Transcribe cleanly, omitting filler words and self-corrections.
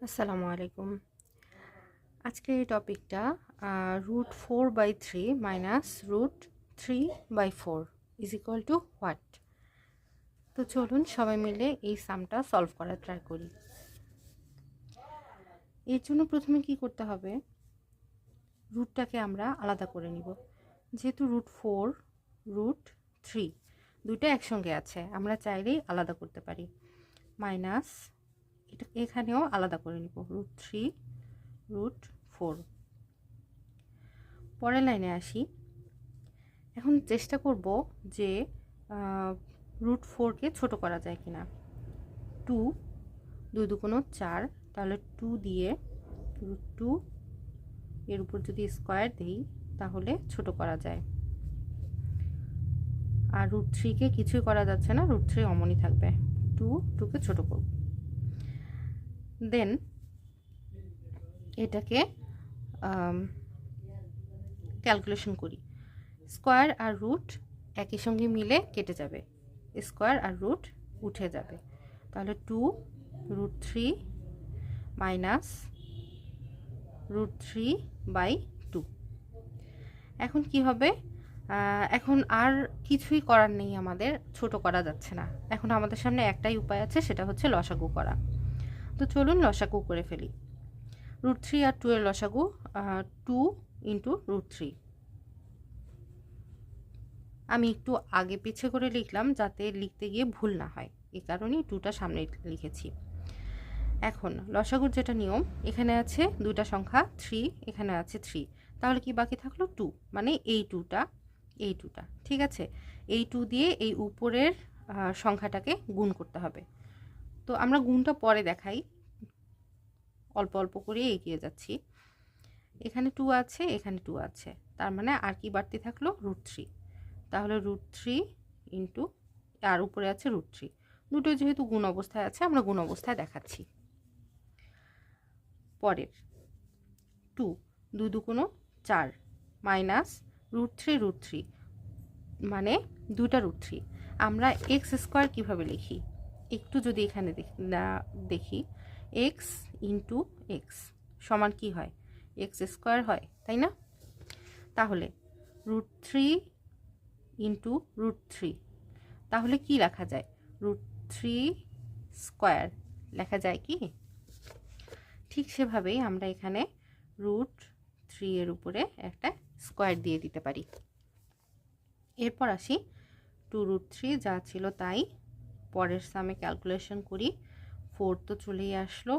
আসসালামু আলাইকুম। আজকের এই টপিকটা √4/3 minus √3/4 is equal to what. তো চলুন সবাই মিলে এই সামটা সলভ করার ট্রাই করি। এর জন্য প্রথমে কি করতে হবে, রুটটাকে আমরা আলাদা করে নিব। যেহেতু √4 √3 দুইটা একসঙ্গে আছে, আমরা চাইলেই আলাদা করতে পারি। মাইনাস এটা এখানেও আলাদা করে নিব, √3 √4। পরের লাইনে আসি। এখন চেষ্টা করব যে √4কে ছোট করা যায় কিনা। 2 2 দুগুণ 4, তাহলে 2 দিয়ে √2 এর উপর যদি স্কোয়ার দিই তাহলে ছোট করা যায়। আর √3কে কিছুই করা যাচ্ছে না, √3 অমনই থাকবে। 2কে ছোট করব। দেন এটাকে ক্যালকুলেশন করি। স্কোয়ার আর রুট একই সঙ্গে মিলে কেটে যাবে, স্কোয়ার আর রুট উঠে যাবে। তাহলে 2√3 মাইনাস √3/2। এখন কি হবে, এখন আর কিছুই করার নেই, আমাদের ছোট করা যাচ্ছে না। এখন আমাদের সামনে একটাই উপায় আছে, সেটা হচ্ছে লসাগু করা। তো চলুন লসাগু করে ফেলি। √3 আর 2 এর লসাগু 2 × √3। আমি একটু আগে পিছে করে লিখলাম যাতে লিখতে গিয়ে ভুল না হয়, এই কারণেই 2টা সামনে লিখেছি। এখন লসাগুর যেটা নিয়ম, এখানে আছে দুইটা সংখ্যা 3, এখানে আছে 3, তাহলে কি বাকি থাকলো 2, মানে এই 2টা ঠিক আছে। এই 2 দিয়ে এই উপরের সংখ্যাটাকে গুণ করতে হবে। তো আমরা গুণটা পরে দেখাই, অল্প অল্প করে এগিয়ে যাচ্ছি। এখানে 2 আছে, এখানে 2 আছে, তার মানে আর কি বাড়তি থাকলো √3। তাহলে √3 ইন্টু আর উপরে আছে √3, দুটো যেহেতু গুণ অবস্থায় আছে আমরা গুণ অবস্থায় দেখাচ্ছি। পরের 2 2 দুগুণ 4 মাইনাস √3 মানে দুটা √3। আমরা এক্স স্কোয়ার কীভাবে লিখি, একটু যদি এখানে দেখি, এক্স ইন্টু এক্স সমান কি হয়, এক্স স্কোয়ার হয়, তাই না? তাহলে √3 ইন্টু √3, তাহলে কি লেখা যায়, √3 স্কোয়ার লেখা যায় কি? ঠিক সেভাবেই আমরা এখানে √3 এর উপরে একটা স্কোয়ার দিয়ে দিতে পারি। এরপর আসি 2√3 যা ছিল তাই, পরের সামে ক্যালকুলেশন করি। 4 তো চলেই আসলো।